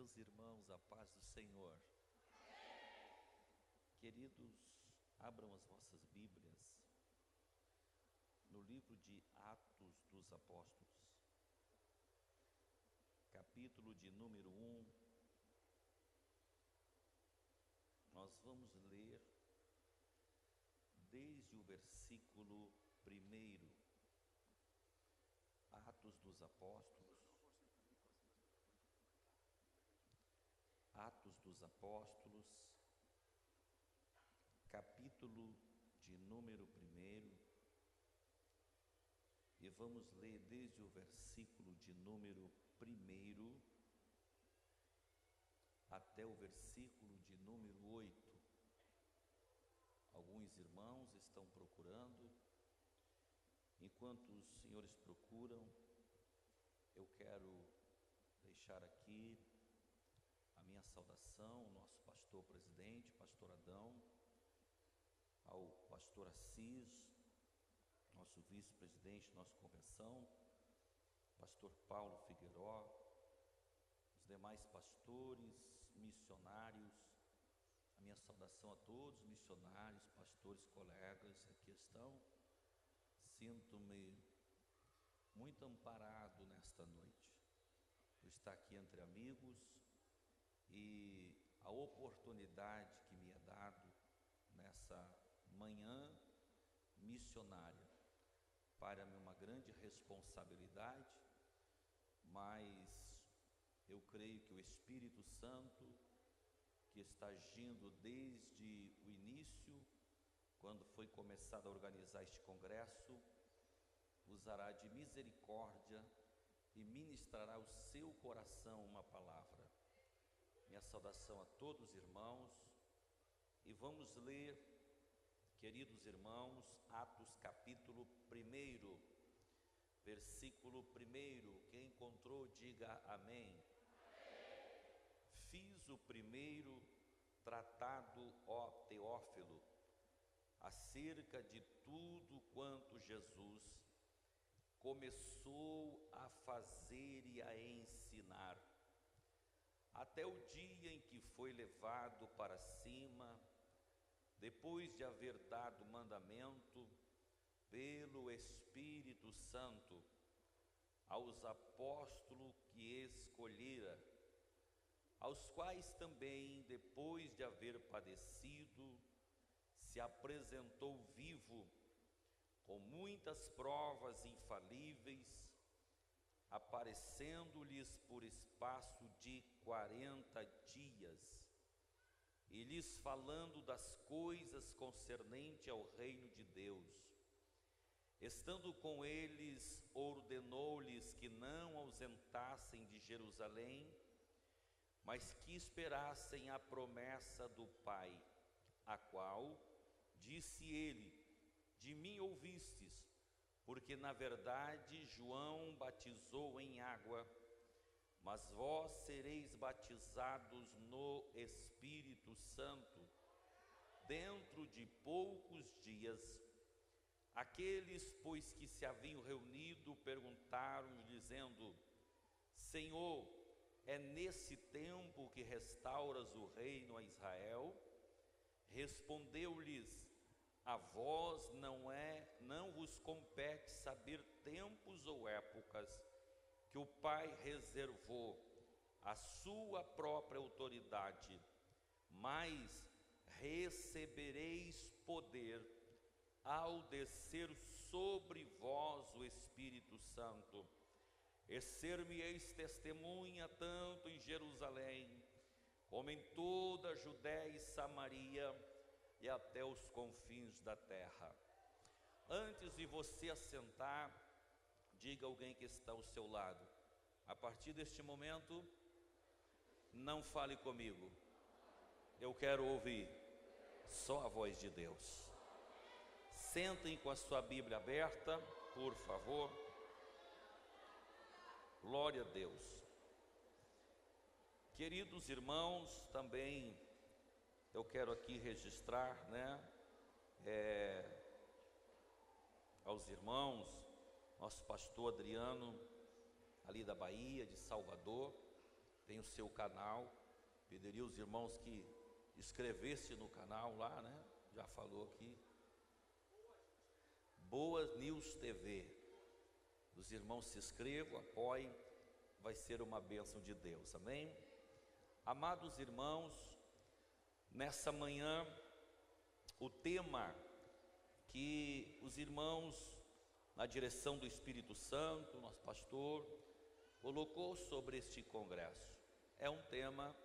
Meus irmãos, a paz do Senhor. Queridos, abram as vossas Bíblias no livro de Atos dos Apóstolos, capítulo de número 1. Nós vamos ler desde o versículo 1. Atos dos Apóstolos. Atos dos Apóstolos, capítulo de número 1, e vamos ler desde o versículo de número 1 até o versículo de número 8. Alguns irmãos estão procurando. Enquanto os senhores procuram, eu quero deixar aqui a minha saudação ao nosso pastor presidente, pastor Adão, ao pastor Assis, nosso vice-presidente, nossa convenção, pastor Paulo Figueiró, os demais pastores, missionários. A minha saudação a todos, missionários, pastores, colegas que aqui estão. Sinto-me muito amparado nesta noite, por estar aqui entre amigos, e a oportunidade que me é dado nessa manhã missionária. Para-me uma grande responsabilidade, mas eu creio que o Espírito Santo, que está agindo desde o início, quando foi começado a organizar este congresso, usará de misericórdia e ministrará ao seu coração uma palavra. Minha saudação a todos os irmãos, e vamos ler, queridos irmãos, Atos capítulo 1, versículo 1. Quem encontrou, diga amém. Fiz o primeiro tratado, ó Teófilo, acerca de tudo quanto Jesus começou a fazer e a ensinar, até o dia em que foi levado para cima, depois de haver dado mandamento pelo Espírito Santo aos apóstolos que escolhera, aos quais também, depois de haver padecido, se apresentou vivo, com muitas provas infalíveis, aparecendo-lhes por espaço de 40 dias, e lhes falando das coisas concernentes ao reino de Deus. Estando com eles, ordenou-lhes que não ausentassem de Jerusalém, mas que esperassem a promessa do Pai, a qual, disse ele, de mim ouvistes, porque na verdade João batizou em água, mas vós sereis batizados no Espírito Santo dentro de poucos dias. Aqueles, pois, que se haviam reunido, perguntaram, dizendo: Senhor, é nesse tempo que restauras o reino a Israel? Respondeu-lhes: a vós não vos compete saber tempos ou épocas que o Pai reservou à sua própria autoridade, mas recebereis poder ao descer sobre vós o Espírito Santo, e ser-me-eis testemunha tanto em Jerusalém, como em toda a Judéia e Samaria, e até os confins da terra. Antes de você assentar, diga a alguém que está ao seu lado: a partir deste momento, não fale comigo, eu quero ouvir só a voz de Deus. Sentem com a sua Bíblia aberta, por favor. Glória a Deus. Queridos irmãos, também eu quero aqui registrar, aos irmãos, nosso pastor Adriano, ali da Bahia, de Salvador, tem o seu canal. Pediria os irmãos que inscrevessem no canal lá, né? Já falou aqui. Boas News TV. Os irmãos se inscrevam, apoiem, vai ser uma bênção de Deus, amém? Amados irmãos, nessa manhã, o tema que os irmãos, na direção do Espírito Santo, nosso pastor, colocou sobre este congresso, é um tema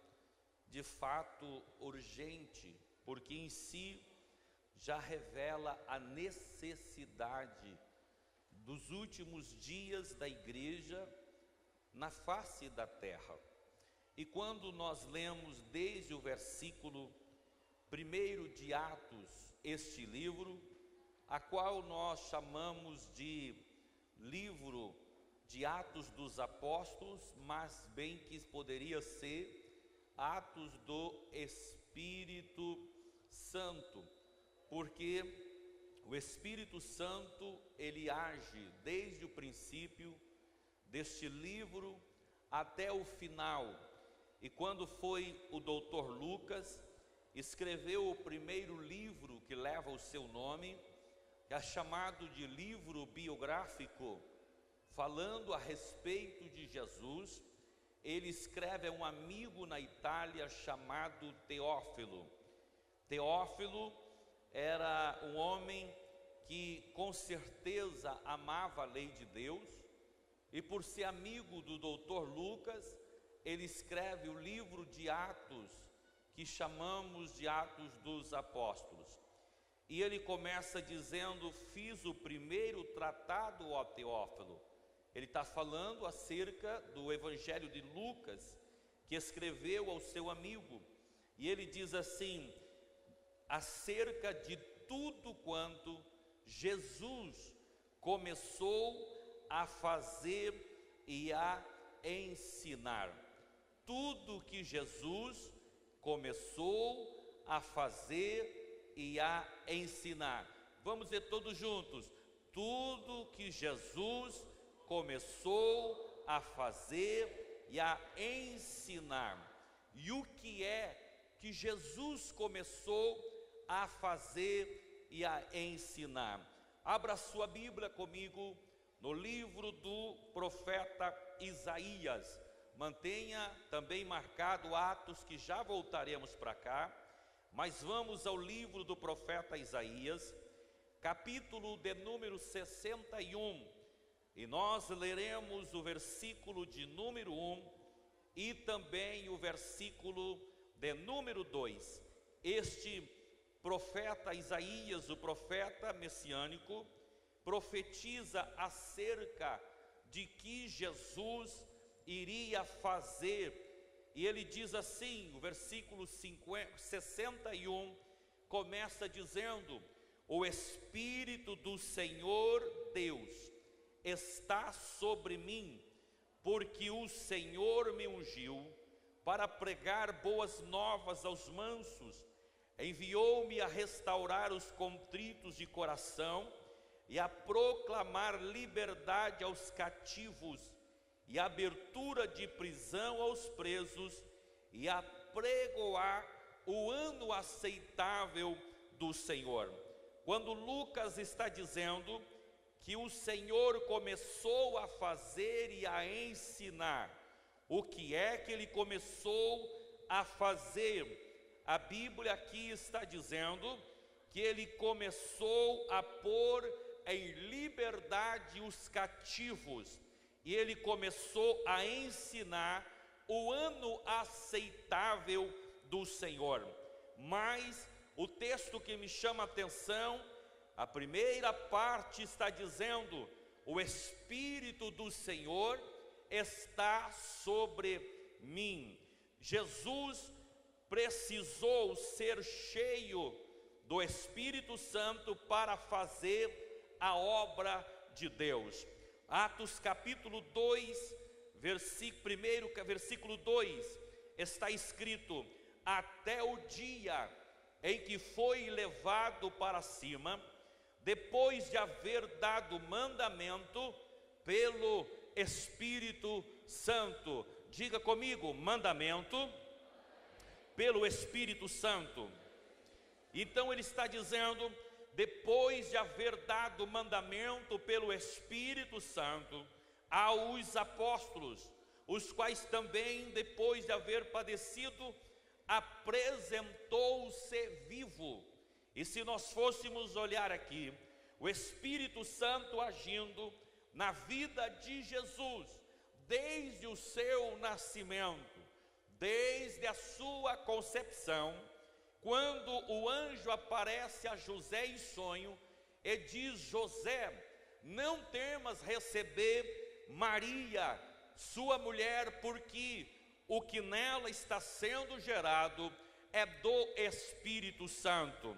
de fato urgente, porque em si já revela a necessidade dos últimos dias da igreja na face da terra. E quando nós lemos desde o versículo 1 de Atos, este livro, a qual nós chamamos de livro de Atos dos Apóstolos, mas bem que poderia ser Atos do Espírito Santo, porque o Espírito Santo, ele age desde o princípio deste livro até o final. E quando foi o doutor Lucas, escreveu o primeiro livro que leva o seu nome, que é chamado de livro biográfico, falando a respeito de Jesus, ele escreve a um amigo na Itália chamado Teófilo. Teófilo era um homem que com certeza amava a lei de Deus, e por ser amigo do doutor Lucas, ele escreve o livro de Atos, que chamamos de Atos dos Apóstolos. E ele começa dizendo: fiz o primeiro tratado, ó Teófilo. Ele está falando acerca do Evangelho de Lucas, que escreveu ao seu amigo. E ele diz assim, acerca de tudo quanto Jesus começou a fazer e a ensinar. Tudo que Jesus começou a fazer e a ensinar. Vamos ver todos juntos. Tudo que Jesus começou a fazer e a ensinar. E o que é que Jesus começou a fazer e a ensinar? Abra sua Bíblia comigo no livro do profeta Isaías. Mantenha também marcado Atos, que já voltaremos para cá. Mas vamos ao livro do profeta Isaías, capítulo de número 61. E nós leremos o versículo de número 1 e também o versículo de número 2. Este profeta Isaías, o profeta messiânico, profetiza acerca de que Jesus iria fazer. E ele diz assim, o versículo 61 começa dizendo: o Espírito do Senhor Deus está sobre mim, porque o Senhor me ungiu para pregar boas novas aos mansos, enviou-me a restaurar os contritos de coração e a proclamar liberdade aos cativos e abertura de prisão aos presos, e a pregoar o ano aceitável do Senhor. Quando Lucas está dizendo que o Senhor começou a fazer e a ensinar, o que é que ele começou a fazer? A Bíblia aqui está dizendo que ele começou a pôr em liberdade os cativos, e ele começou a ensinar o ano aceitável do Senhor. Mas o texto que me chama a atenção, a primeira parte está dizendo: o Espírito do Senhor está sobre mim. Jesus precisou ser cheio do Espírito Santo para fazer a obra de Deus. Atos capítulo 2, versículo 2, está escrito: até o dia em que foi levado para cima, depois de haver dado mandamento pelo Espírito Santo, Diga comigo, mandamento pelo Espírito Santo. Então ele está dizendo, depois de haver dado mandamento pelo Espírito Santo aos apóstolos, os quais também, depois de haver padecido, apresentou-se vivo. E se nós fôssemos olhar aqui, o Espírito Santo agindo na vida de Jesus, desde o seu nascimento, desde a sua concepção, quando o anjo aparece a José em sonho e diz: José, não temas receber Maria, sua mulher, porque o que nela está sendo gerado é do Espírito Santo.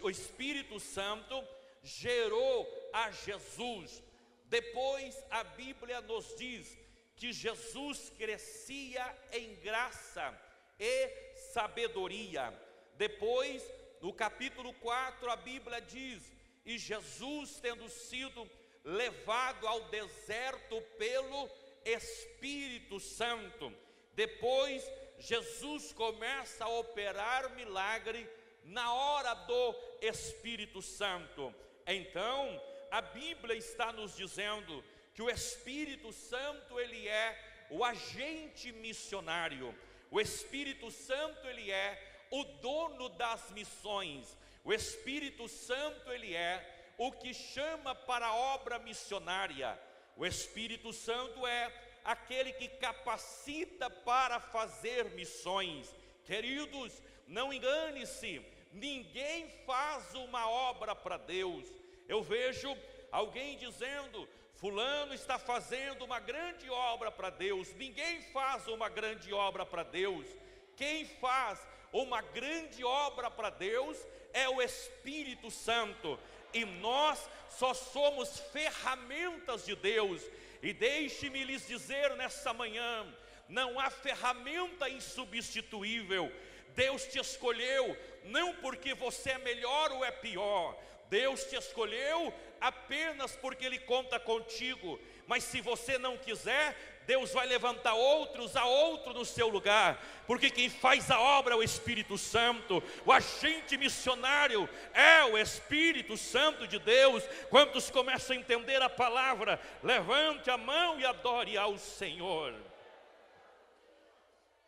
O Espírito Santo gerou a Jesus. Depois a Bíblia nos diz que Jesus crescia em graça e sabedoria. Depois, no capítulo 4, a Bíblia diz: e Jesus, tendo sido levado ao deserto pelo Espírito Santo. Depois, Jesus começa a operar milagre na hora do Espírito Santo. Então, a Bíblia está nos dizendo que o Espírito Santo, ele é o agente missionário. O Espírito Santo, ele é o dono das missões. O Espírito Santo, ele é o que chama para a obra missionária. O Espírito Santo é aquele que capacita para fazer missões. Queridos, não engane-se, ninguém faz uma obra para Deus. Eu vejo alguém dizendo: fulano está fazendo uma grande obra para Deus. Ninguém faz uma grande obra para Deus. Quem faz uma grande obra para Deus é o Espírito Santo. E nós só somos ferramentas de Deus. E deixe-me lhes dizer nessa manhã, não há ferramenta insubstituível. Deus te escolheu não porque você é melhor ou é pior. Deus te escolheu apenas porque Ele conta contigo. Mas se você não quiser, Deus vai levantar outros a outro no seu lugar. Porque quem faz a obra é o Espírito Santo. O agente missionário é o Espírito Santo de Deus. Quantos começam a entender a palavra? Levante a mão e adore ao Senhor.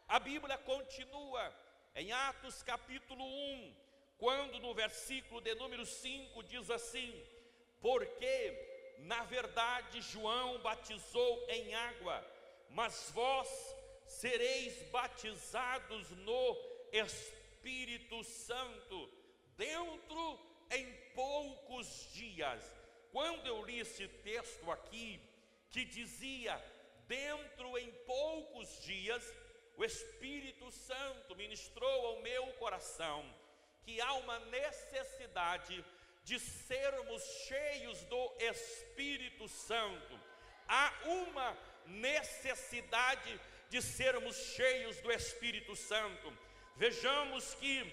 A Bíblia continua em Atos capítulo 1, quando no versículo de número 5 diz assim: porque na verdade João batizou em água, mas vós sereis batizados no Espírito Santo dentro em poucos dias. Quando eu li esse texto aqui, que dizia dentro em poucos dias, o Espírito Santo ministrou ao meu coração que há uma necessidade de sermos cheios do Espírito Santo. Há uma necessidade de sermos cheios do Espírito Santo. Vejamos que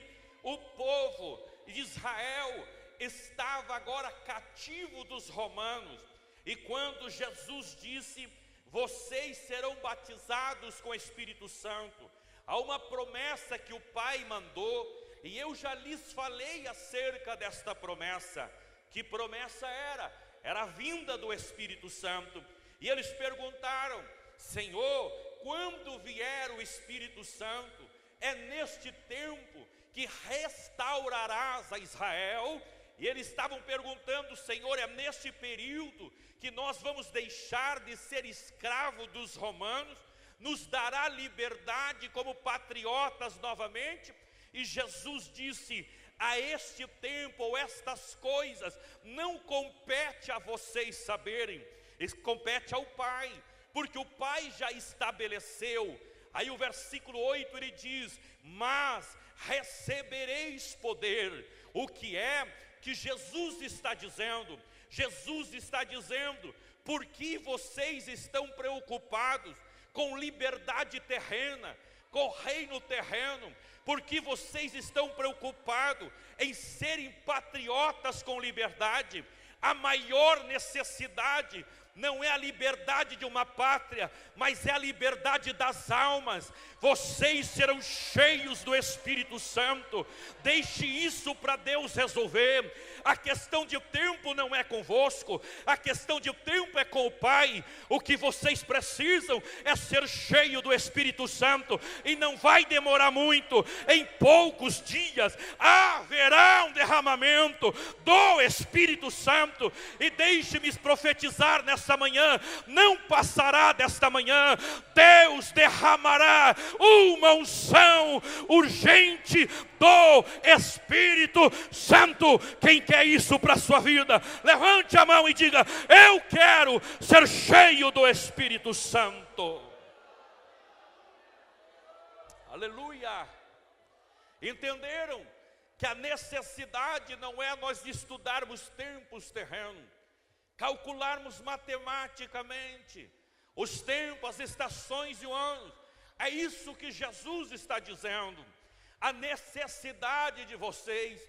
o povo de Israel estava agora cativo dos romanos. E quando Jesus disse: vocês serão batizados com o Espírito Santo, há uma promessa que o Pai mandou. E eu já lhes falei acerca desta promessa. Que promessa era? Era a vinda do Espírito Santo. E eles perguntaram: Senhor, quando vier o Espírito Santo, é neste tempo que restaurarás a Israel? E eles estavam perguntando: Senhor, é neste período que nós vamos deixar de ser escravo dos romanos? Nos dará liberdade como patriotas novamente? E Jesus disse: a este tempo ou estas coisas não compete a vocês saberem, compete ao Pai, porque o Pai já estabeleceu. Aí o versículo 8 ele diz: mas recebereis poder. O que é que Jesus está dizendo? Jesus está dizendo: por que vocês estão preocupados com liberdade terrena, com reino terreno? Porque vocês estão preocupados em serem patriotas com liberdade? A maior necessidade não é a liberdade de uma pátria, mas é a liberdade das almas. Vocês serão cheios do Espírito Santo. Deixe isso para Deus resolver. A questão de tempo não é convosco, a questão de tempo é com o Pai. O que vocês precisam é ser cheio do Espírito Santo, e não vai demorar muito. Em poucos dias haverá um derramamento do Espírito Santo. E deixe-me profetizar nessa manhã, não passará desta manhã. Deus derramará uma unção urgente do Espírito Santo. Quem quer isso para a sua vida? Levante a mão e diga: eu quero ser cheio do Espírito Santo. Aleluia. Entenderam que a necessidade não é nós estudarmos tempos terrenos, calcularmos matematicamente os tempos, as estações e o ano. É isso que Jesus está dizendo. A necessidade de vocês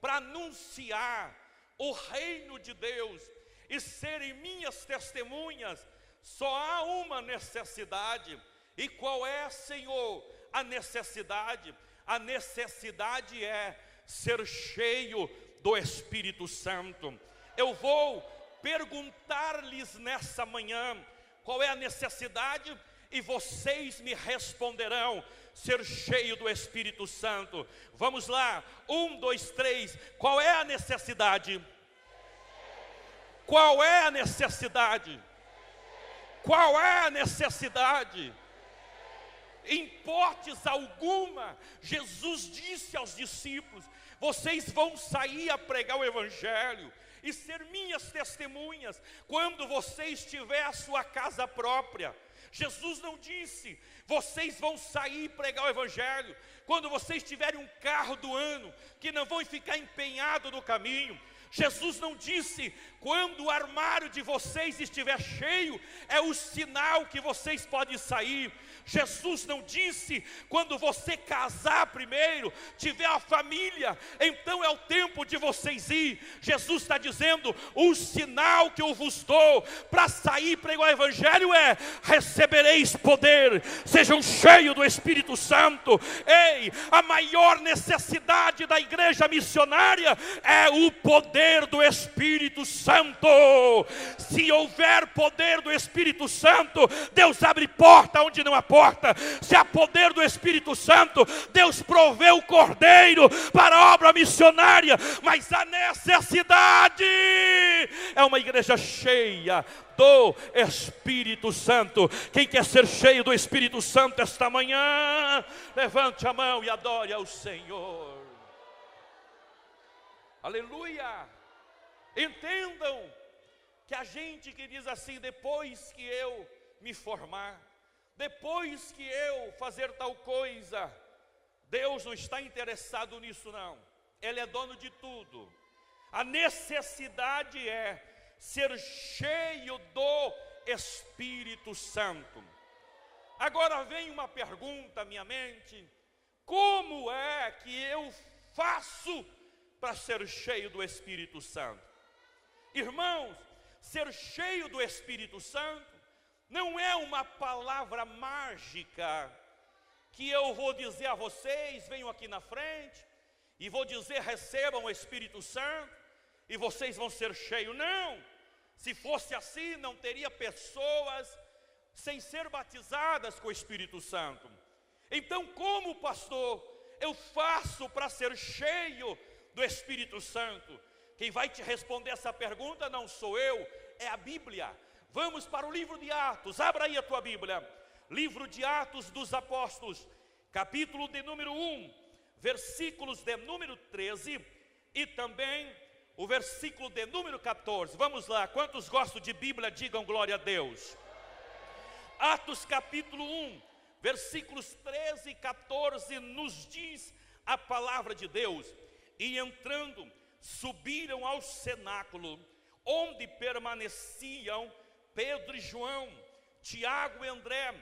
para anunciar o reino de Deus e serem minhas testemunhas, só há uma necessidade. E qual é, Senhor, a necessidade? A necessidade é ser cheio do Espírito Santo. Eu vou perguntar-lhes nessa manhã qual é a necessidade, e vocês me responderão: ser cheio do Espírito Santo. Vamos lá, 1, 2, 3. Qual é a necessidade? Qual é a necessidade? Qual é a necessidade? Em hipótese alguma, Jesus disse aos discípulos: vocês vão sair a pregar o Evangelho e ser minhas testemunhas quando vocês tiverem a sua casa própria. Jesus não disse: vocês vão sair e pregar o Evangelho quando vocês tiverem um carro do ano, que não vão ficar empenhado no caminho. Jesus não disse: quando o armário de vocês estiver cheio, é o sinal que vocês podem sair. Jesus não disse: quando você casar primeiro, tiver a família, então é o tempo de vocês ir. Jesus está dizendo: o sinal que eu vos dou para sair pregar o Evangelho é: recebereis poder, sejam cheios do Espírito Santo. Ei, a maior necessidade da igreja missionária é o poder do Espírito Santo. Se houver poder do Espírito Santo, Deus abre porta onde não há porta. Se há poder do Espírito Santo, Deus provê o cordeiro para a obra missionária. Mas a necessidade é uma igreja cheia do Espírito Santo. Quem quer ser cheio do Espírito Santo esta manhã, levante a mão e adore ao Senhor. Aleluia. Entendam que a gente que diz assim: depois que eu me formar, depois que eu fazer tal coisa, Deus não está interessado nisso não. Ele é dono de tudo. A necessidade é ser cheio do Espírito Santo. Agora vem uma pergunta à minha mente: como é que eu faço para ser cheio do Espírito Santo? Irmãos, ser cheio do Espírito Santo não é uma palavra mágica que eu vou dizer a vocês: venham aqui na frente e vou dizer, recebam o Espírito Santo e vocês vão ser cheios. Não, se fosse assim, não teria pessoas sem ser batizadas com o Espírito Santo. Então, como pastor, eu faço para ser cheio do Espírito Santo? Quem vai te responder essa pergunta não sou eu, é a Bíblia. Vamos para o livro de Atos, abra aí a tua Bíblia. Livro de Atos dos Apóstolos, capítulo de número 1, versículos de número 13 e também o versículo de número 14. Vamos lá, quantos gostam de Bíblia, digam glória a Deus. Atos capítulo 1, versículos 13 e 14, nos diz a palavra de Deus: e entrando, subiram ao cenáculo, onde permaneciam Pedro e João, Tiago e André,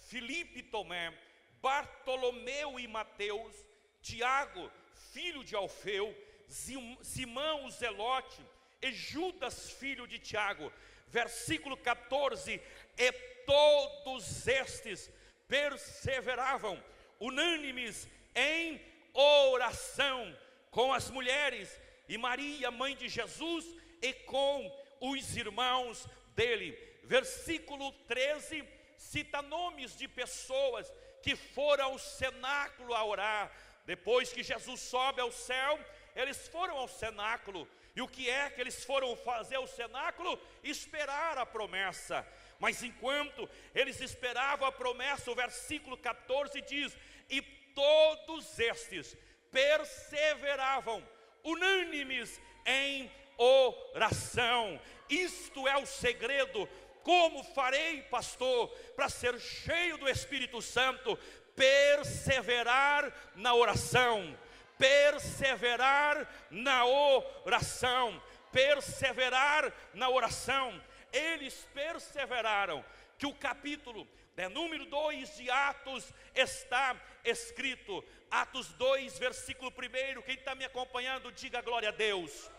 Filipe e Tomé, Bartolomeu e Mateus, Tiago, filho de Alfeu, Simão o Zelote, e Judas, filho de Tiago. Versículo 14: e todos estes perseveravam unânimes em oração com as mulheres e Maria, mãe de Jesus, e com os irmãos dele. Versículo 13 cita nomes de pessoas que foram ao cenáculo a orar. Depois que Jesus sobe ao céu, eles foram ao cenáculo. E o que é que eles foram fazer ao cenáculo? Esperar a promessa. Mas enquanto eles esperavam a promessa, o versículo 14 diz: e todos estes perseveravam unânimes em oração. Isto é o segredo. Como farei, pastor, para ser cheio do Espírito Santo? Perseverar na oração. Perseverar na oração. Perseverar na oração. Eles perseveraram, que o capítulo de número 2 de Atos está escrito. Atos 2, versículo 1. Quem está me acompanhando, diga glória a Deus.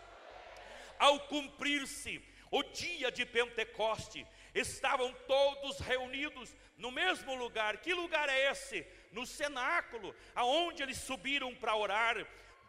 Ao cumprir-se o dia de Pentecoste, estavam todos reunidos no mesmo lugar. Que lugar é esse? No cenáculo, aonde eles subiram para orar.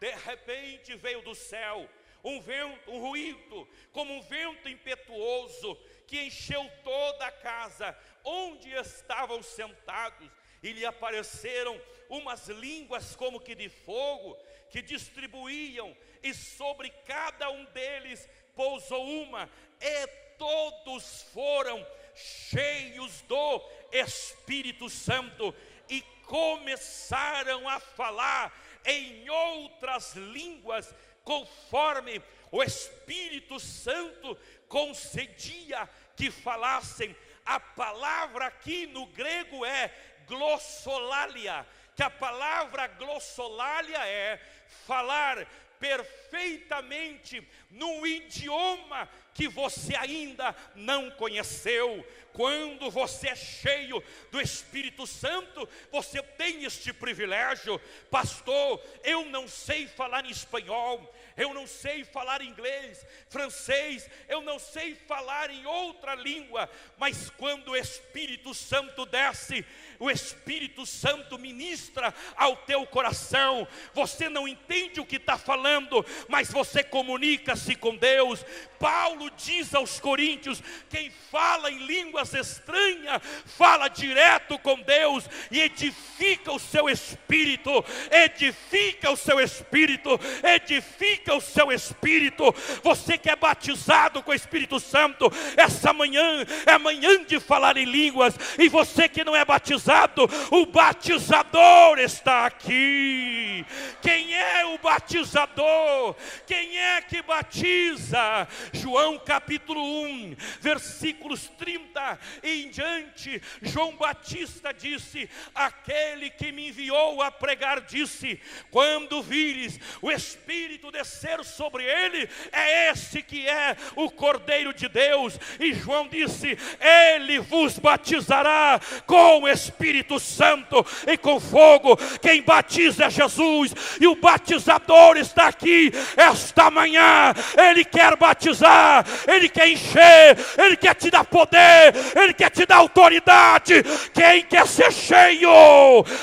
De repente veio do céu um vento, um ruído, como um vento impetuoso, que encheu toda a casa onde estavam sentados, e lhe apareceram umas línguas como que de fogo, que distribuíam, e sobre cada um deles pousou uma, e todos foram cheios do Espírito Santo, e começaram a falar em outras línguas, conforme o Espírito Santo concedia que falassem. A palavra aqui no grego é glossolalia, que a palavra glossolalia é falar perfeitamente num idioma que você ainda não conheceu. Quando você é cheio do Espírito Santo, você tem este privilégio. Pastor, eu não sei falar em espanhol, eu não sei falar inglês, francês, eu não sei falar em outra língua, mas quando o Espírito Santo desce, o Espírito Santo ministra ao teu coração. Você não entende o que está falando, mas você comunica-se com Deus. Paulo diz aos coríntios: quem fala em línguas estranhas, fala direto com Deus e edifica o seu espírito, edifica o seu espírito, edifica o seu espírito. Você que é batizado com o Espírito Santo, essa manhã é manhã de falar em línguas. E você que não é batizado, o batizador está aqui. Quem é o batizador? Quem é que batiza? João capítulo 1, versículos 30 e em diante, João Batista disse: aquele que me enviou a pregar disse: quando vires o Espírito descer sobre ele, é esse que é o Cordeiro de Deus. E João disse: ele vos batizará com o Espírito Santo e com fogo. Quem batiza é Jesus, e o batizador está aqui esta manhã. Ele quer batizar, ele quer encher, ele quer te dar poder, ele quer te dar autoridade. Quem quer ser cheio,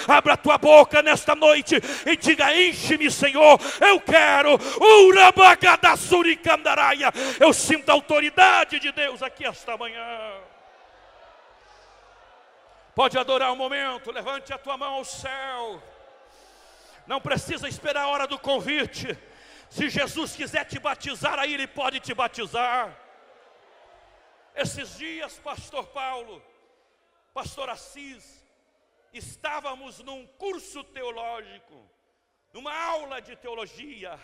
abra a tua boca nesta noite e diga: enche-me, Senhor, eu quero. Eu sinto a autoridade de Deus aqui esta manhã. Pode adorar um momento, levante a tua mão ao céu. Não precisa esperar a hora do convite. Se Jesus quiser te batizar, aí Ele pode te batizar. Esses dias, pastor Paulo, pastor Assis, estávamos num curso teológico, numa aula de teologia,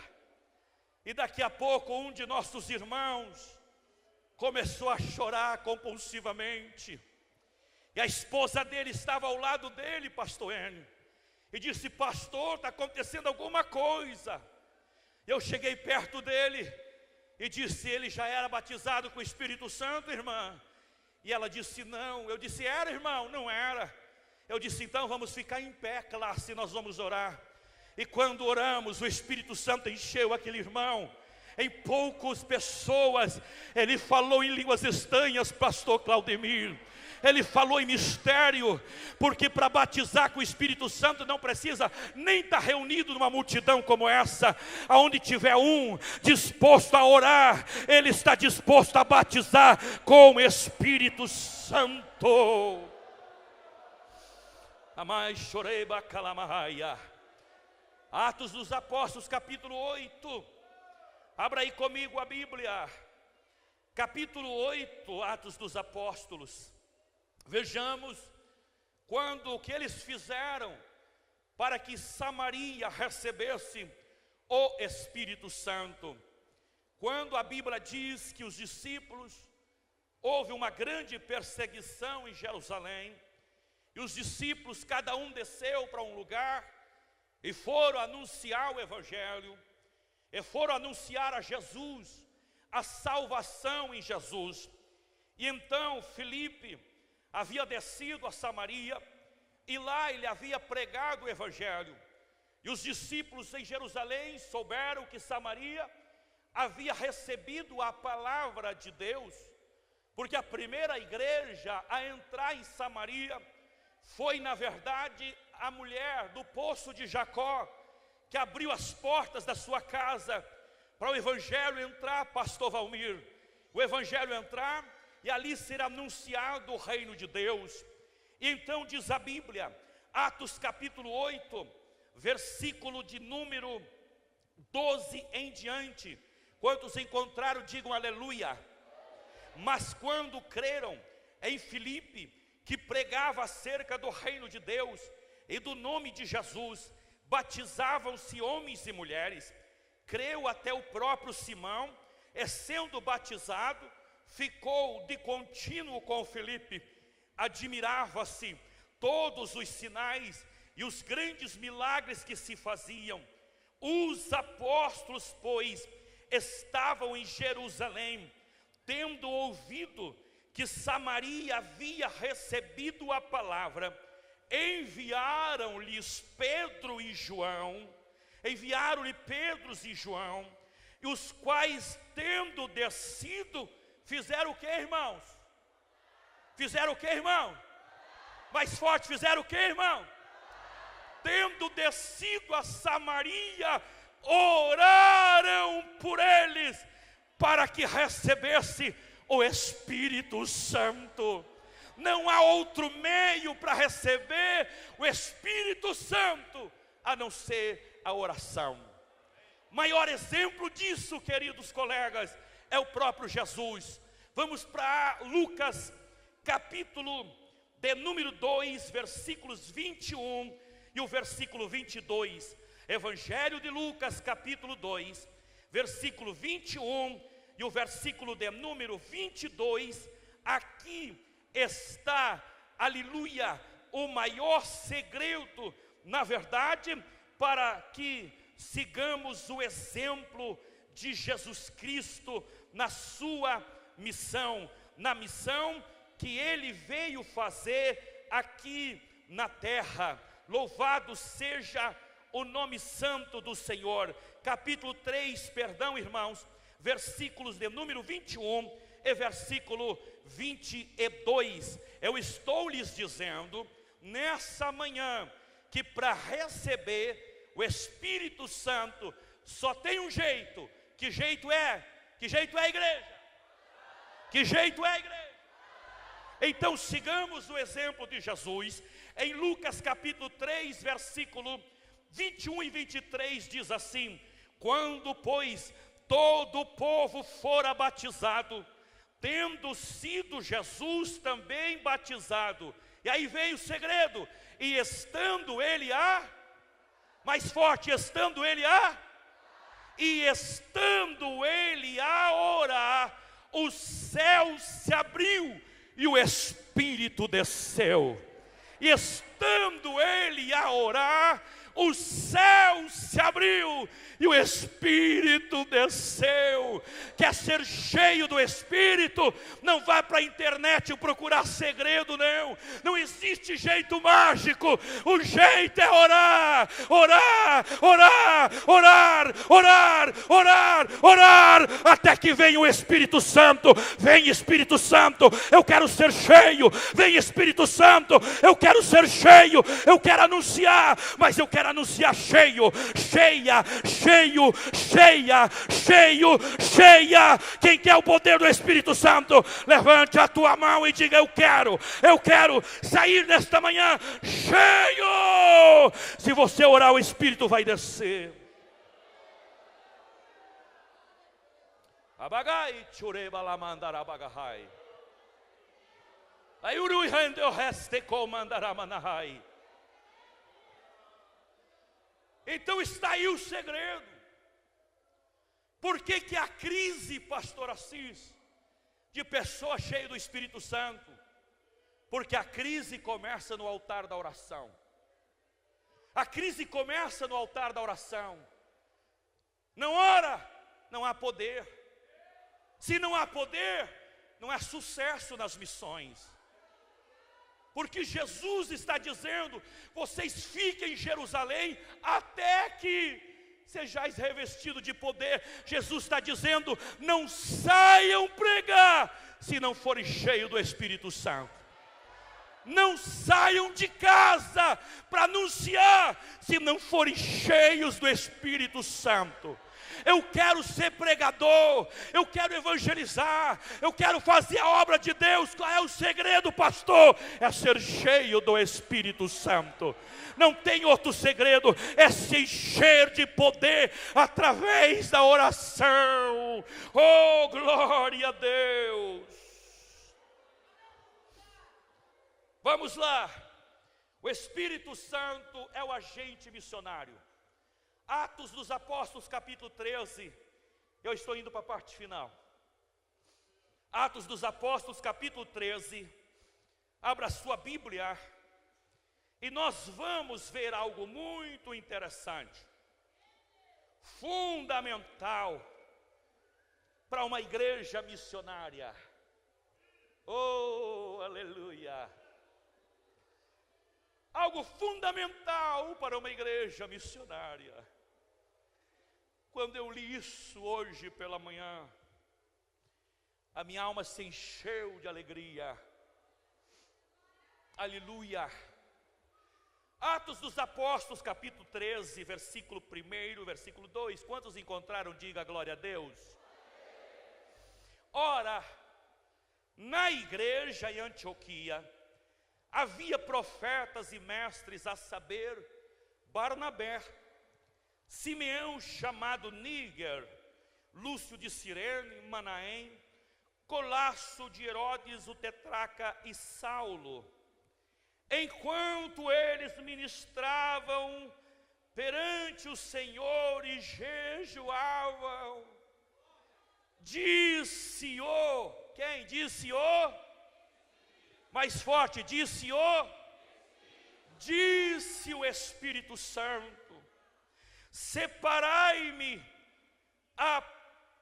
e daqui a pouco um de nossos irmãos começou a chorar compulsivamente, e a esposa dele estava ao lado dele, pastor Enio, e disse: pastor, está acontecendo alguma coisa. Eu cheguei perto dele e disse: ele já era batizado com o Espírito Santo, irmã? E ela disse: não. Eu disse: era, irmão? Não era. Eu disse: então vamos ficar em pé, classe, nós vamos orar. E quando oramos, o Espírito Santo encheu aquele irmão. em poucas pessoas. Ele falou em línguas estranhas, pastor Claudemir. Ele falou em mistério, porque para batizar com o Espírito Santo não precisa nem estar reunido numa multidão como essa. Aonde tiver um disposto a orar, ele está disposto a batizar com o Espírito Santo. Amai choreba calamaraia. Atos dos Apóstolos, capítulo 8. Abra aí comigo a Bíblia. Capítulo 8, Atos dos Apóstolos. Vejamos o que eles fizeram para que Samaria recebesse o Espírito Santo. Quando a Bíblia diz que os discípulos, houve uma grande perseguição em Jerusalém, e os discípulos, cada um desceu para um lugar, e foram anunciar o Evangelho, e foram anunciar a Jesus, a salvação em Jesus. E então Filipe havia descido a Samaria, e lá ele havia pregado o Evangelho. E os discípulos em Jerusalém souberam que Samaria havia recebido a palavra de Deus, porque a primeira igreja a entrar em Samaria foi, na verdade, a mulher do poço de Jacó, que abriu as portas da sua casa para o Evangelho entrar, pastor Valmir. O Evangelho entrar e ali ser anunciado o reino de Deus. E então diz a Bíblia, Atos capítulo 8, versículo de número 12 em diante. Quantos encontraram, digam aleluia. Mas quando creram em Filipe, que pregava acerca do reino de Deus e do nome de Jesus, batizavam-se homens e mulheres. Creu até o próprio Simão, e sendo batizado, ficou de contínuo com Filipe. Admirava-se todos os sinais e os grandes milagres que se faziam. Os apóstolos, pois, estavam em Jerusalém, tendo ouvido que Samaria havia recebido a palavra, enviaram-lhes Pedro e João, e os quais, tendo descido, fizeram o que, irmãos? Fizeram o que, irmão? Mais forte, fizeram o que, irmão? Tendo descido a Samaria, oraram por eles, para que recebesse o Espírito Santo. Não há outro meio para receber o Espírito Santo, a não ser a oração. Maior exemplo disso, queridos colegas, é o próprio Jesus. Vamos para Lucas, capítulo de número 2, versículos 21 e o versículo 22. Evangelho de Lucas, capítulo 2, versículo 21 e o versículo de número 22. Aqui está, aleluia, o maior segredo, na verdade, para que sigamos o exemplo de Jesus Cristo na sua missão, na missão que ele veio fazer aqui na terra. Louvado seja o nome santo do Senhor. Capítulo 3, perdão, irmãos, versículos de número 21 e versículo 22. Eu estou lhes dizendo nessa manhã que para receber o Espírito Santo só tem um jeito. Que jeito é? Que jeito é a igreja? Que jeito é a igreja? Então sigamos o exemplo de Jesus. Em Lucas capítulo 3, versículo 21 e 23 diz assim: quando, pois, todo o povo fora batizado, tendo sido Jesus também batizado. E aí vem o segredo. E estando ele mais forte, estando ele e estando ele a orar, o céu se abriu e o Espírito desceu. E estando ele a orar, o céu se abriu e o Espírito desceu. Quer ser cheio do Espírito? Não vá para a internet procurar segredo, não. Não existe jeito mágico. O jeito é orar, orar, orar, orar, orar, orar, orar, até que venha o Espírito Santo. Vem, Espírito Santo, eu quero ser cheio. Vem, Espírito Santo, eu quero ser cheio. Eu quero anunciar, mas eu quero anunciar cheio, cheia, cheio, cheia, cheio, cheia. Quem quer o poder do Espírito Santo, levante a tua mão e diga: eu quero sair nesta manhã cheio. Se você orar, o Espírito vai descer. Abagai chureba la mandara bagahai. Ayuru rende o reste comandara manahai. Então está aí o segredo. Por que a crise, pastor Assis, de pessoas cheias do Espírito Santo? Porque a crise começa no altar da oração. A crise começa no altar da oração. Não ora, não há poder. Se não há poder, não há sucesso nas missões. Porque Jesus está dizendo: vocês fiquem em Jerusalém até que sejais revestidos de poder. Jesus está dizendo: não saiam pregar se não forem cheios do Espírito Santo. Não saiam de casa para anunciar se não forem cheios do Espírito Santo. Eu quero ser pregador, eu quero evangelizar, eu quero fazer a obra de Deus. Qual é o segredo, pastor? É ser cheio do Espírito Santo. Não tem outro segredo, é se encher de poder através da oração. Oh, glória a Deus! Vamos lá. O Espírito Santo é o agente missionário. Atos dos Apóstolos, capítulo 13. Eu estou indo para a parte final. Atos dos Apóstolos, capítulo 13. Abra sua Bíblia. E nós vamos ver algo muito interessante. Fundamental para uma igreja missionária. Oh, aleluia! Algo fundamental para uma igreja missionária. Quando eu li isso hoje pela manhã, a minha alma se encheu de alegria. Aleluia! Atos dos Apóstolos, capítulo 13, versículo 1, versículo 2. Quantos encontraram? Diga glória a Deus. Ora, na igreja em Antioquia, havia profetas e mestres, a saber, Barnabé, Simeão chamado Níger, Lúcio de Cirene, Manaém, Colasso de Herodes o tetrarca e Saulo. Enquanto eles ministravam perante o Senhor e jejuavam, disse-o, quem? Disse-o? Mais forte, disse-o? Disse o Espírito Santo: separai-me a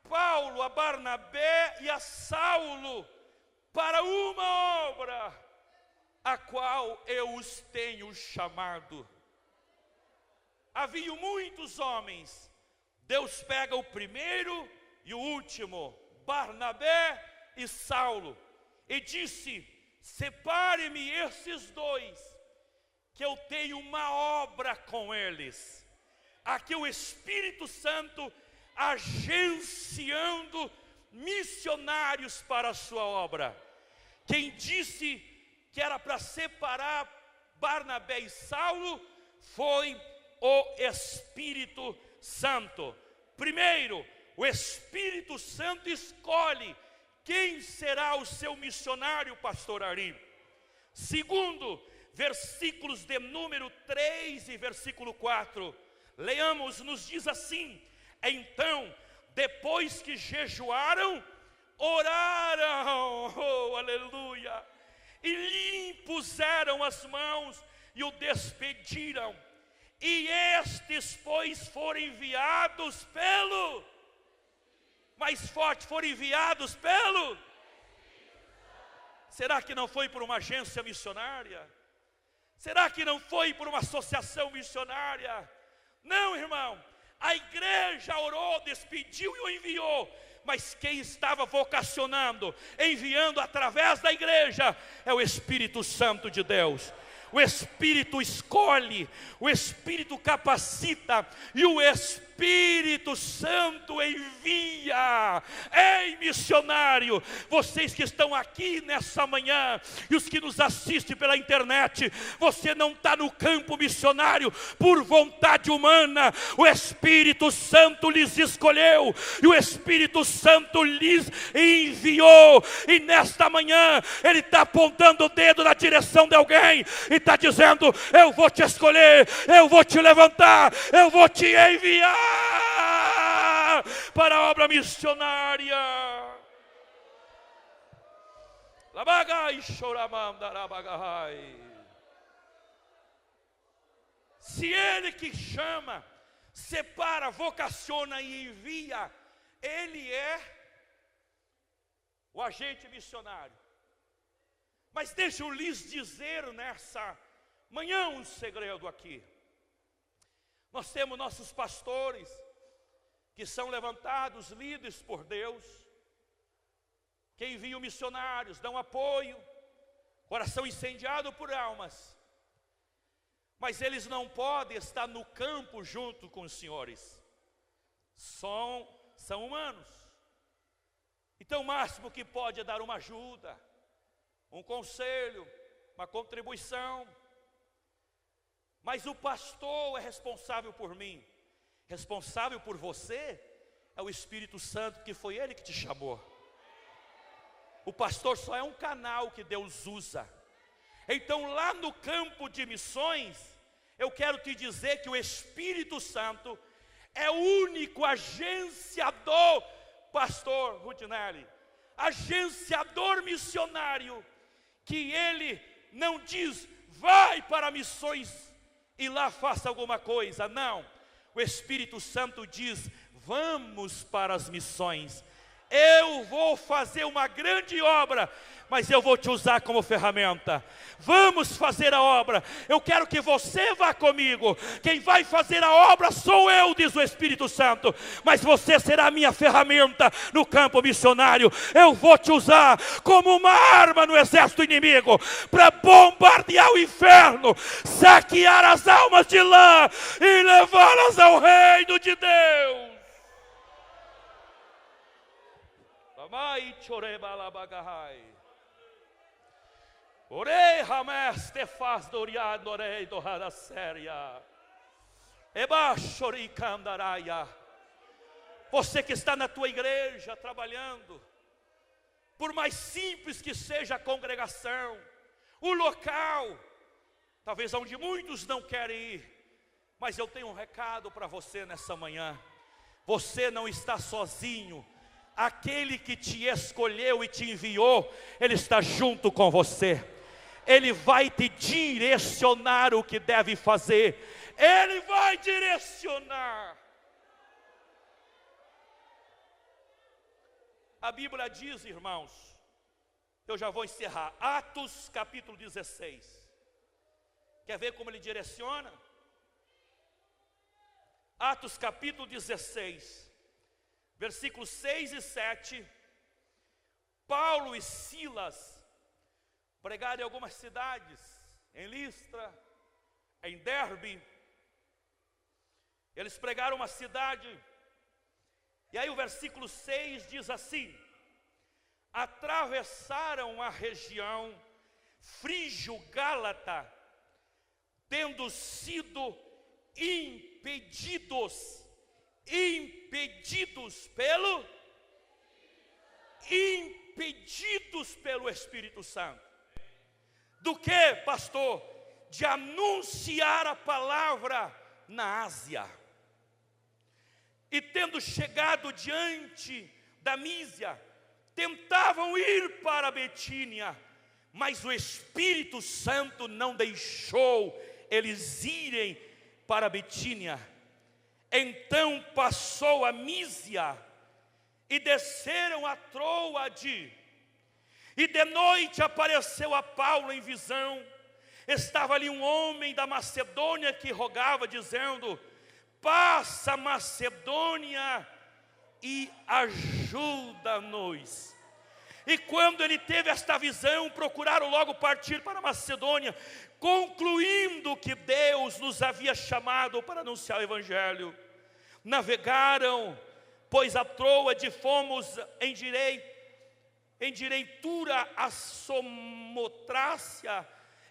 Paulo, a Barnabé e a Saulo para uma obra a qual eu os tenho chamado. Havia muitos homens. Deus pega o primeiro e o último, Barnabé e Saulo, e disse: separe-me esses dois, que eu tenho uma obra com eles. Aqui o Espírito Santo agenciando missionários para a sua obra. Quem disse que era para separar Barnabé e Saulo foi o Espírito Santo. Primeiro, o Espírito Santo escolhe quem será o seu missionário, pastor Ari. Segundo, versículos de número 3 e versículo 4. Leamos, nos diz assim: então, depois que jejuaram, oraram, oh, aleluia, e lhe impuseram as mãos e o despediram. E estes, pois, foram enviados pelo, mais forte, foram enviados pelo. Será que não foi por uma agência missionária? Será que não foi por uma associação missionária? Não, irmão. A igreja orou, despediu e o enviou. Mas quem estava vocacionando, enviando através da igreja, é o Espírito Santo de Deus. O Espírito escolhe, o Espírito capacita e o Espírito Santo envia. Ei, missionário, vocês que estão aqui nessa manhã e os que nos assistem pela internet, você não está no campo missionário por vontade humana. O Espírito Santo lhes escolheu e o Espírito Santo lhes enviou. E nesta manhã Ele está apontando o dedo na direção de alguém e está dizendo: eu vou te escolher, eu vou te levantar, eu vou te enviar para a obra missionária. Se Ele que chama, separa, vocaciona e envia, Ele é o agente missionário. Mas deixa eu lhes dizer nessa manhã um segredo aqui. Nós temos nossos pastores que são levantados, líderes por Deus, que enviam missionários, dão apoio, coração incendiado por almas. Mas eles não podem estar no campo junto com os senhores. São humanos. Então o máximo que pode é dar uma ajuda, um conselho, uma contribuição. Mas o pastor é responsável por mim. Responsável por você é o Espírito Santo, que foi Ele que te chamou. O pastor só é um canal que Deus usa. Então lá no campo de missões, eu quero te dizer que o Espírito Santo é o único agenciador, pastor Rudinelli, agenciador missionário, que Ele não diz: vai para missões e lá faça alguma coisa. Não, o Espírito Santo diz: vamos para as missões. Eu vou fazer uma grande obra, mas eu vou te usar como ferramenta. Vamos fazer a obra. Eu quero que você vá comigo. Quem vai fazer a obra sou eu, diz o Espírito Santo. Mas você será a minha ferramenta no campo missionário. Eu vou te usar como uma arma no exército inimigo, para bombardear o inferno, saquear as almas de lá e levá-las ao reino de Deus. Mai choreba la bagahai. Orei rames te faz doriado orei do rada séria. Eba chori candaraya. Você que está na tua igreja trabalhando, por mais simples que seja a congregação, o local, talvez onde muitos não querem ir, mas eu tenho um recado para você nessa manhã. Você não está sozinho. Aquele que te escolheu e te enviou, Ele está junto com você. Ele vai te direcionar o que deve fazer. Ele vai direcionar. A Bíblia diz, irmãos, eu já vou encerrar, Atos capítulo 16. Quer ver como Ele direciona? Atos capítulo 16. Versículos 6 e 7, Paulo e Silas pregaram em algumas cidades, em Listra, em Derbe. Eles pregaram uma cidade, e aí o versículo 6 diz assim: atravessaram a região frígio-gálata, tendo sido impedidos pelo Espírito Santo. Do que, pastor? De anunciar a palavra na Ásia. E tendo chegado diante da Mísia, tentavam ir para a Betínia, mas o Espírito Santo não deixou eles irem para Betínia. Então passou a Mísia e desceram a Troade. E de noite apareceu a Paulo em visão. Estava ali um homem da Macedônia que rogava, dizendo: passa Macedônia e ajuda-nos. E quando ele teve esta visão, procuraram logo partir para Macedônia, concluindo que Deus nos havia chamado para anunciar o Evangelho. Navegaram, pois a Troade, fomos em direitura a Samotrácia,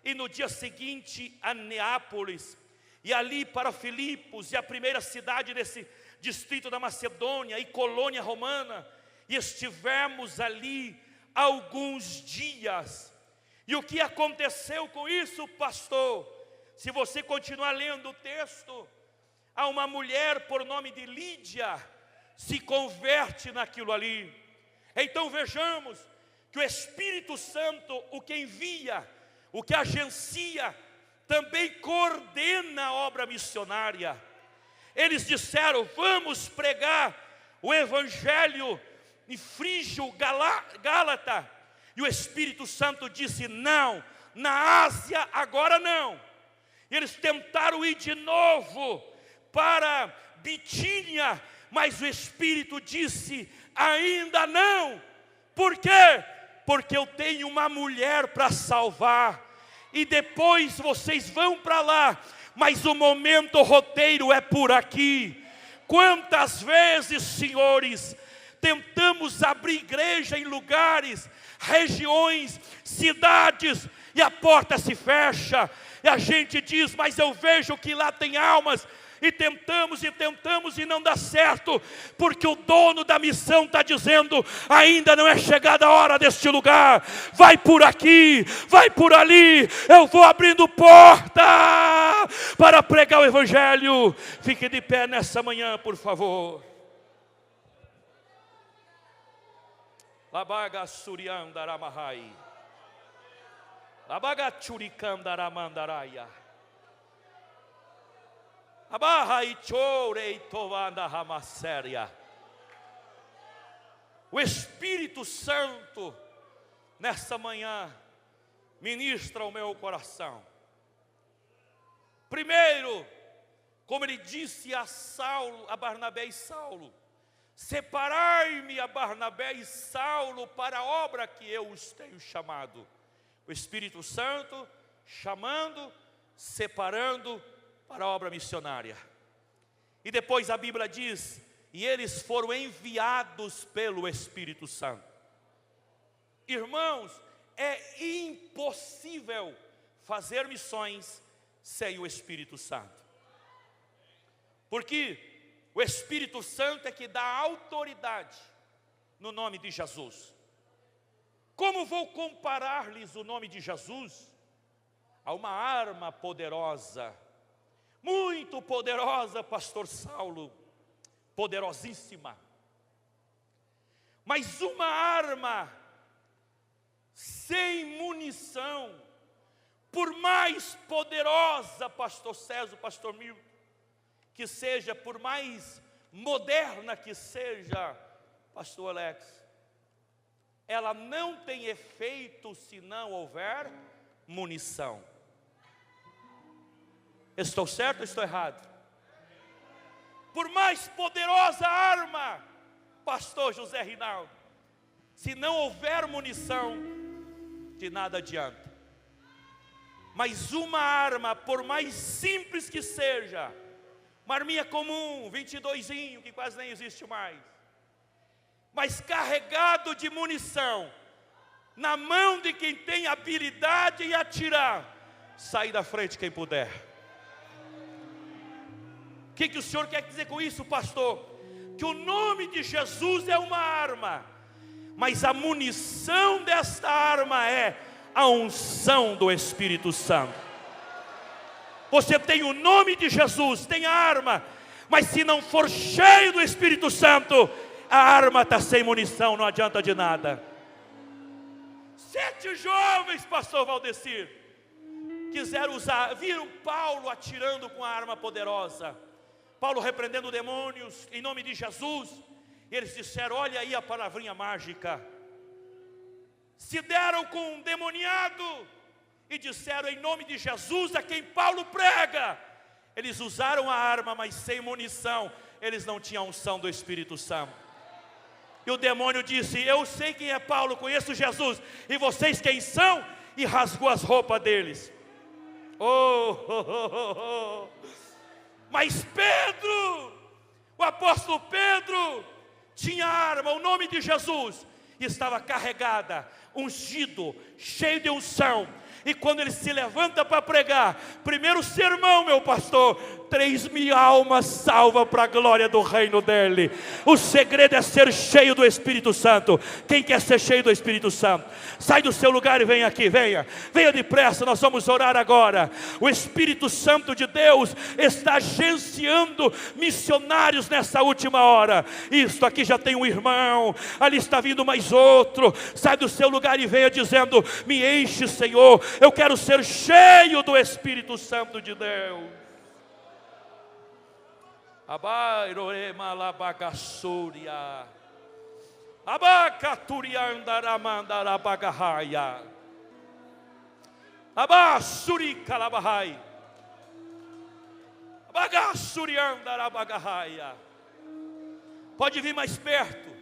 e no dia seguinte a Neápolis, e ali para Filipos, e a primeira cidade desse distrito da Macedônia, e colônia romana, e estivemos ali alguns dias. E o que aconteceu com isso, pastor? Se você continuar lendo o texto, há uma mulher por nome de Lídia, se converte naquilo ali. Então vejamos que o Espírito Santo, o que envia, o que agencia, também coordena a obra missionária. Eles disseram: vamos pregar o Evangelho em Frígio, Gálata. E o Espírito Santo disse: não, na Ásia agora não. E eles tentaram ir de novo para Bitínia, mas o Espírito disse: ainda não. Por quê? Porque eu tenho uma mulher para salvar, e depois vocês vão para lá, mas o momento, o roteiro é por aqui. Quantas vezes, senhores, tentamos abrir igreja em lugares, regiões, cidades, e a porta se fecha, e a gente diz: mas eu vejo que lá tem almas. E tentamos e não dá certo, porque o dono da missão está dizendo: ainda não é chegada a hora deste lugar, vai por aqui, vai por ali, eu vou abrindo porta para pregar o Evangelho. Fique de pé nessa manhã, por favor. Labaga Suriam Daramahai, Labaga Churikam Daramandaraia, o Espírito Santo nessa manhã ministra o meu coração. Primeiro, como ele disse a Barnabé e Saulo: separai-me a Barnabé e Saulo para a obra que eu os tenho chamado. O Espírito Santo chamando, separando para a obra missionária. E depois a Bíblia diz: e eles foram enviados pelo Espírito Santo. Irmãos, é impossível fazer missões sem o Espírito Santo, porque o Espírito Santo é que dá autoridade no nome de Jesus. Como vou comparar-lhes o nome de Jesus a uma arma poderosa, muito poderosa, pastor Saulo, poderosíssima. Mas uma arma sem munição, por mais poderosa, pastor César, pastor Milton, que seja, por mais moderna que seja, pastor Alex, ela não tem efeito se não houver munição. Estou certo ou estou errado? Por mais poderosa arma, pastor José Rinaldo, se não houver munição, de nada adianta. Mas uma arma, por mais simples que seja, uma arminha comum, 22zinho, que quase nem existe mais, mas carregado de munição, na mão de quem tem habilidade em atirar, sai da frente quem puder. O que o senhor quer dizer com isso, pastor? Que o nome de Jesus é uma arma, mas a munição desta arma é a unção do Espírito Santo. Você tem o nome de Jesus, tem a arma, mas se não for cheio do Espírito Santo, a arma está sem munição, não adianta de nada. 7 jovens, pastor Valdecir, quiseram usar, viram Paulo atirando com a arma poderosa, Paulo repreendendo demônios em nome de Jesus, e eles disseram: olha aí a palavrinha mágica. Se deram com um demoniado e disseram: em nome de Jesus a quem Paulo prega. Eles usaram a arma, mas sem munição. Eles não tinham a unção do Espírito Santo. E o demônio disse: eu sei quem é Paulo, conheço Jesus, e vocês quem são? E rasgou as roupas deles. Mas Pedro, o apóstolo Pedro, tinha arma, o nome de Jesus, e estava carregada, ungido, cheio de unção. E quando ele se levanta para pregar, primeiro sermão, meu pastor, 3.000 almas salva para a glória do reino dele. O segredo é ser cheio do Espírito Santo. Quem quer ser cheio do Espírito Santo? Sai do seu lugar e vem aqui, venha depressa, nós vamos orar agora. O Espírito Santo de Deus está agenciando missionários nessa última hora. Isto aqui já tem um irmão, ali está vindo mais outro. Sai do seu lugar e venha dizendo: me enche, Senhor, eu quero ser cheio do Espírito Santo de Deus. Abairorema labagassúria, abacaturiandaramandarabagarraia, abassurikalabahai, abagassuriandarabagarraia. Pode vir mais perto.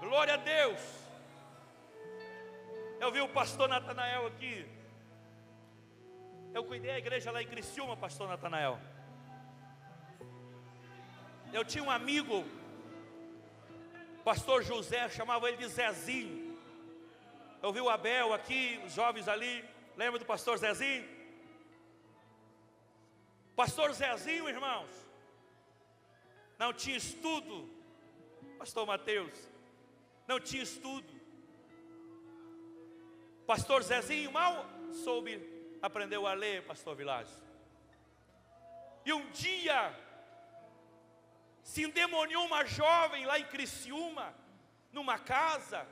Glória a Deus. Eu vi o pastor Natanael aqui. Eu cuidei da igreja lá em Criciúma, pastor Natanael. Eu tinha um amigo, pastor José, chamava ele de Zezinho. Eu vi o Abel aqui, os jovens ali. Lembra do pastor Zezinho? Pastor Zezinho, irmãos, não tinha estudo. Pastor Mateus, não tinha estudo. Pastor Zezinho mal aprendeu a ler, pastor Vilásio. E um dia se endemoniou uma jovem lá em Criciúma, numa casa,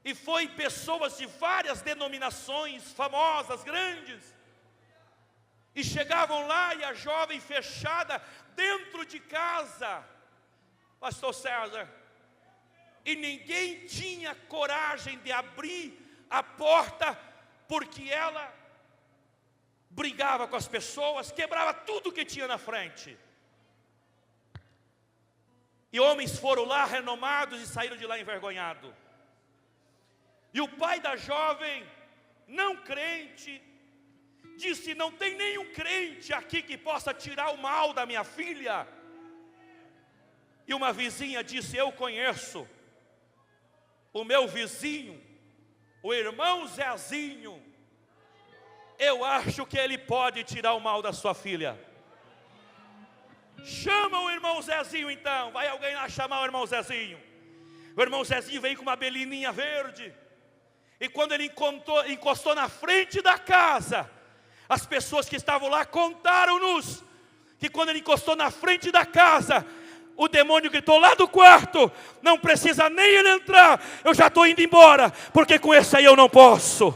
e foi pessoas de várias denominações famosas, grandes, e chegavam lá e a jovem fechada dentro de casa, pastor César, e ninguém tinha coragem de abrir a porta, porque ela brigava com as pessoas, quebrava tudo que tinha na frente. E homens foram lá renomados e saíram de lá envergonhados. E o pai da jovem, não crente, disse: não tem nenhum crente aqui que possa tirar o mal da minha filha. E uma vizinha disse: eu conheço o meu vizinho, o irmão Zezinho, eu acho que ele pode tirar o mal da sua filha. Chama o irmão Zezinho então. Vai alguém lá chamar o irmão Zezinho. O irmão Zezinho veio com uma belininha verde. E quando ele encostou na frente da casa, as pessoas que estavam lá contaram-nos que quando ele encostou na frente da casa, o demônio gritou lá do quarto: não precisa nem ele entrar, eu já estou indo embora, porque com esse aí eu não posso.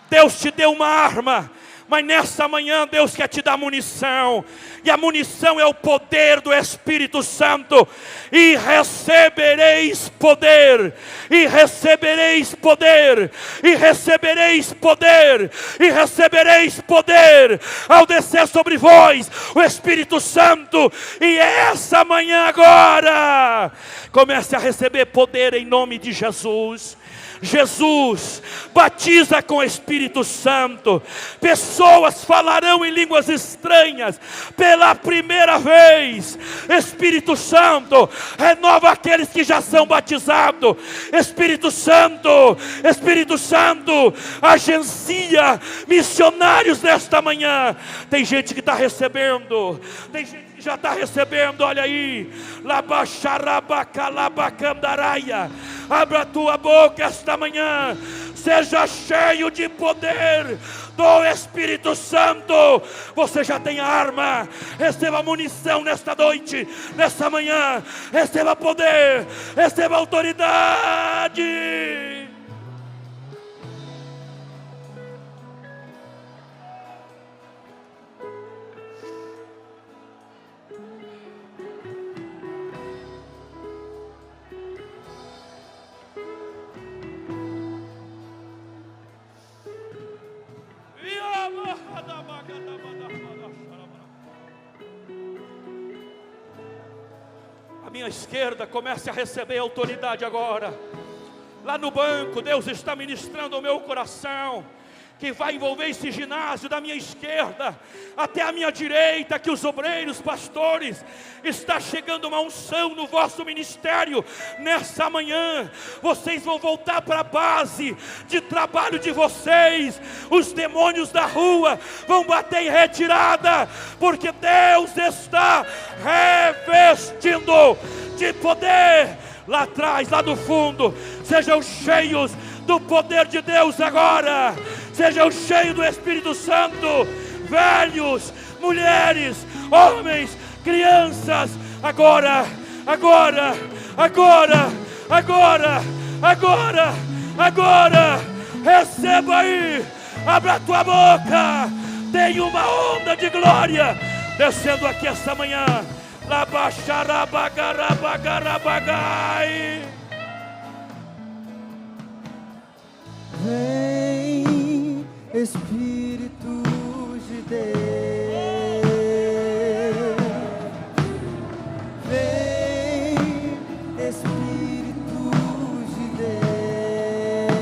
Deus te deu uma arma, mas nessa manhã Deus quer te dar munição. E a munição é o poder do Espírito Santo. E recebereis poder, e recebereis poder, e recebereis poder, e recebereis poder, ao descer sobre vós o Espírito Santo. E essa manhã agora, comece a receber poder em nome de Jesus. Jesus batiza com o Espírito Santo. Pessoas falarão em línguas estranhas pela primeira vez. Espírito Santo, renova aqueles que já são batizados. Espírito Santo, agencia missionários nesta manhã. Tem gente que está recebendo, tem gente que já está recebendo, olha aí. Labacharabacalabacandaraia. Abra a tua boca esta manhã. seja cheio de poder do Espírito Santo. Você já tem a arma, receba munição nesta noite, nesta manhã, receba poder, receba autoridade. A minha esquerda comece a receber autoridade agora. Lá no banco, Deus está ministrando ao meu coração que vai envolver esse ginásio da minha esquerda até a minha direita, que os obreiros, pastores, está chegando uma unção no vosso ministério. Nessa manhã, vocês vão voltar para a base de trabalho de vocês. Os demônios da rua vão bater em retirada, porque Deus está revestindo de poder. Lá atrás, lá no fundo, sejam cheios do poder de Deus agora. Sejam cheios do Espírito Santo, velhos, mulheres, homens, crianças. Agora, agora, agora, agora, agora, agora. Receba aí, abra a tua boca. Tem uma onda de glória descendo aqui esta manhã. Labaxarabagarabagai. Vem, Espírito de Deus, vem, Espírito de Deus,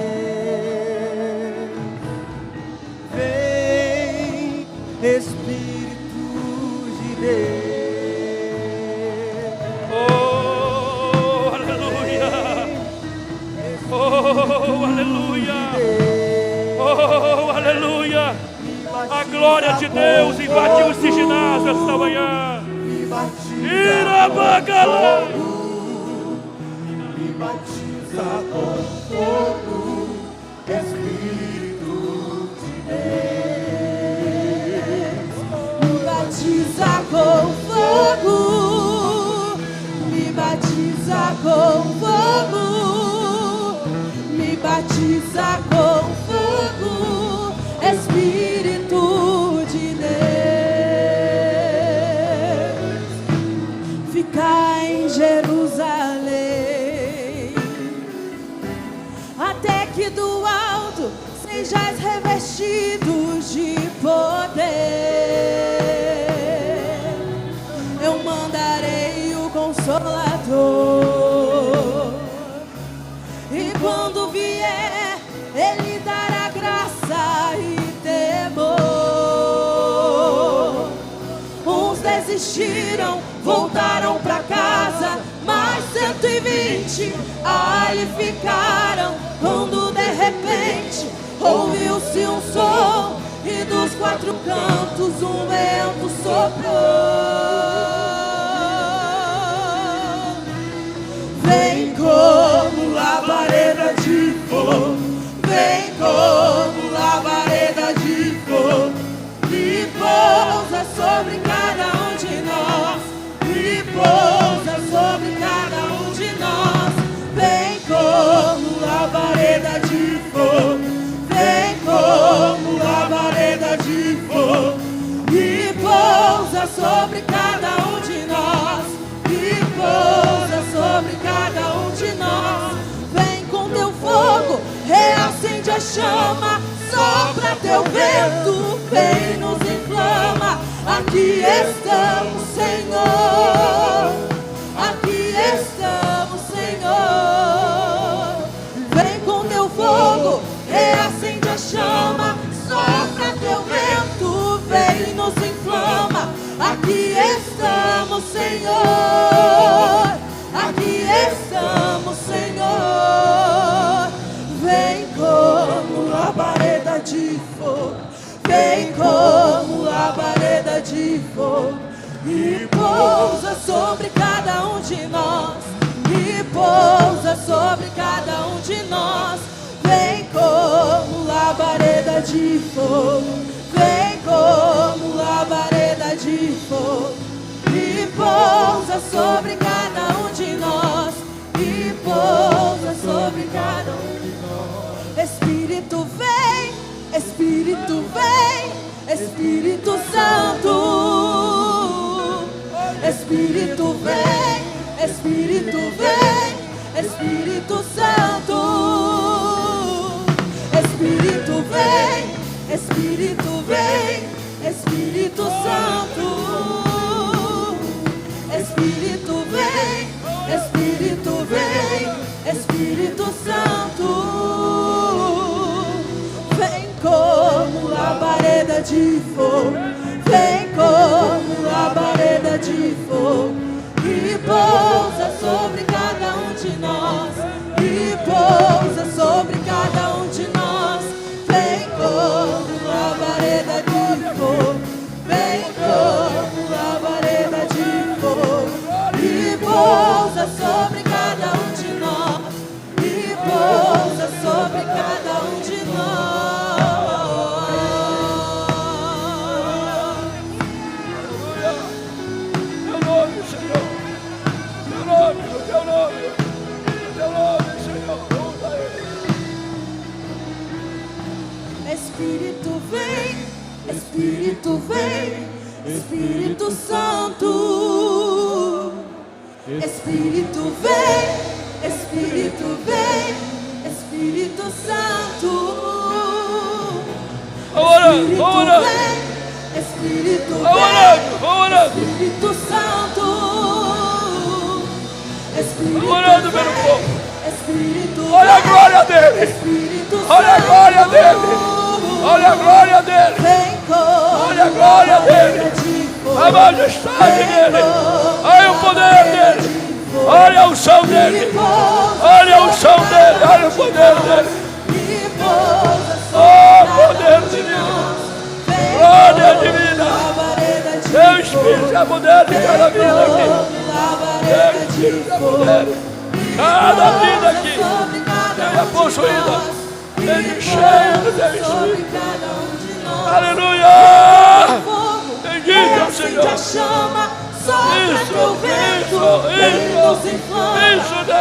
vem, Espírito de Deus. Oh, aleluia! Oh, aleluia! Oh, aleluia! A glória de Deus invadiu esse ginásio esta manhã. Irabagala! Me batiza com fogo, Espírito de Deus. Me batiza com fogo, me batiza com fogo, me batiza com fogo, Espírito de Deus. Fica em Jerusalém, até que do alto sejais revestidos de poder. Eu mandarei o Consolador, e quando vier, Ele dará graça e temor. Uns desistiram, voltaram pra casa, mas 120 ali ficaram. Quando de repente ouviu-se um som, e dos quatro cantos um vento soprou. Vem como labareda de fogo, vem como labareda de fogo, e pousa sobre cada um de nós, e pousa sobre cada um de nós. Vem como labareda de fogo, vem como labareda de fogo, e pousa sobre cada um de nós, e pousa sobre cada um de nós. Vem com teu fogo, reacende a chama, sopra teu vento, vem nos inflama. Aqui estamos, Senhor, aqui estamos, Senhor. Vem com teu fogo, reacende a chama, sopra teu vento, vem nos inflama. Aqui estamos, Senhor, aqui estamos, Senhor. Vem como labareda de fogo, vem como labareda de fogo, e pousa sobre cada um de nós, e pousa sobre cada um de nós. Vem como sobre cada um de nós e pousa sobre cada um de nós. Espírito vem, Espírito vem, Espírito Santo. Espírito vem, Espírito vem, Espírito Santo. Espírito vem, Espírito vem, Espírito Santo. Espírito vem, Espírito vem, Espírito Santo. Vem como labareda de fogo, vem como labareda de fogo e pousa sobre cada um de nós, e pousa sobre cada um de nós. Vem como labareda de fogo, vem como labareda de fogo e pousa sobre cada um de nós, e pousa sobre cada um de nós. Espírito vem, Espírito vem, Espírito Santo. Espírito vem, Espírito vem, Espírito Santo. Espírito vem, Espírito vem, Espírito Santo. Espírito vem, Espírito, olha a glória dele, olha a glória dele, olha a glória dele, olha a glória dele, a majestade dele, olha o poder dele, olha a unção dele, olha a unção dele, olha o poder dele, oh poder divino, glória divina, Teu Espírito é poder de cada vida aqui, Teu Espírito é poder. Cada vida aqui seja possuída, seja cheia do Teu Espírito. Aleluia! Bendito o Senhor. Isso,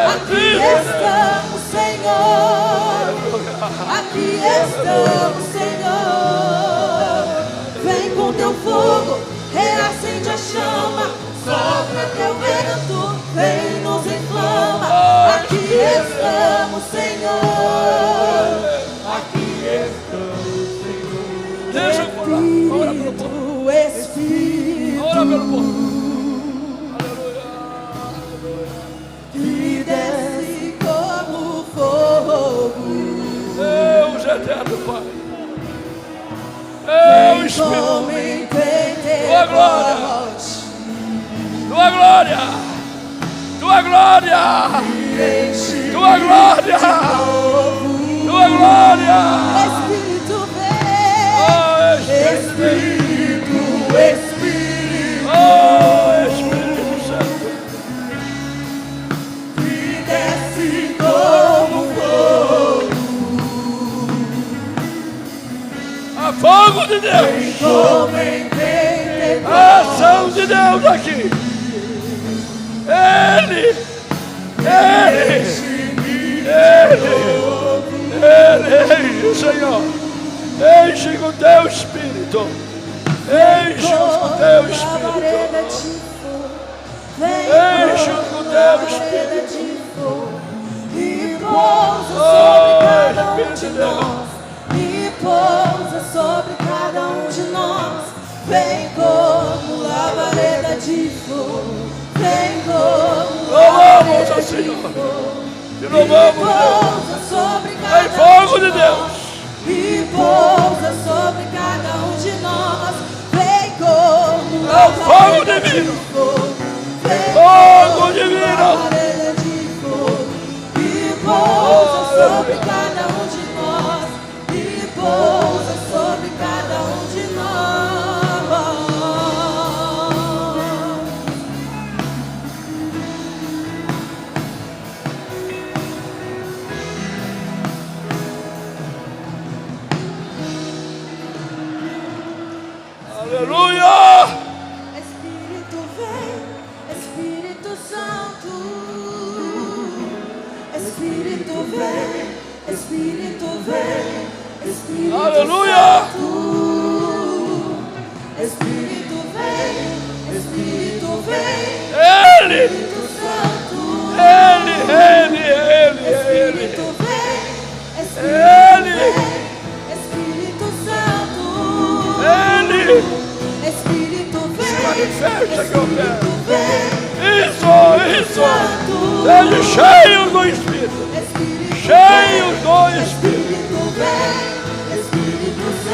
aqui estamos, Senhor. Aqui estamos, Senhor. Vem com Teu fogo, reacende a chama, sopra Teu vento, vem nos inflama. Aqui estamos, Senhor. Aqui estamos, Senhor. Deixa eu falar. Ora pelo povo. Espírito. Ora pelo povo. Que desce como fogo. Deus eterno, Pai. Deus Espírito. Tua glória. Tua glória. Tua glória, Tua glória, Tua glória. Espírito vem, oh Espírito, Espírito, oh Espírito Santo, que desce como fogo, a fogo de Deus, a ação de Deus aqui. Ele, enche, Senhor, enche com Teu Espírito, enche-os com Teu Espírito, enche-os com Teu Espírito, e pousa sobre cada um de nós, e pousa sobre cada um de nós, vem como labareda de fogo. Vem como louvamos, Senhor, te louvamos, em fogo de Deus, e pousa sobre cada um de nós. Vem como fogo divino, fogo divino, e pousa sobre cada um de nós, e pousa sobre cada um de nós. Aleluia! Espírito vem, Espírito Aleluia! Espírito vem, Espírito vem, Ele! Espírito Santo. Ele! Espírito vem, Ele! Espírito Santo. Ele! Espírito vem, Manifesta que eu quero. Espírito vem, Isso! Seja cheio do Espírito! Espírito Cheio do Espírito! Espírito vem, Espírito Santo.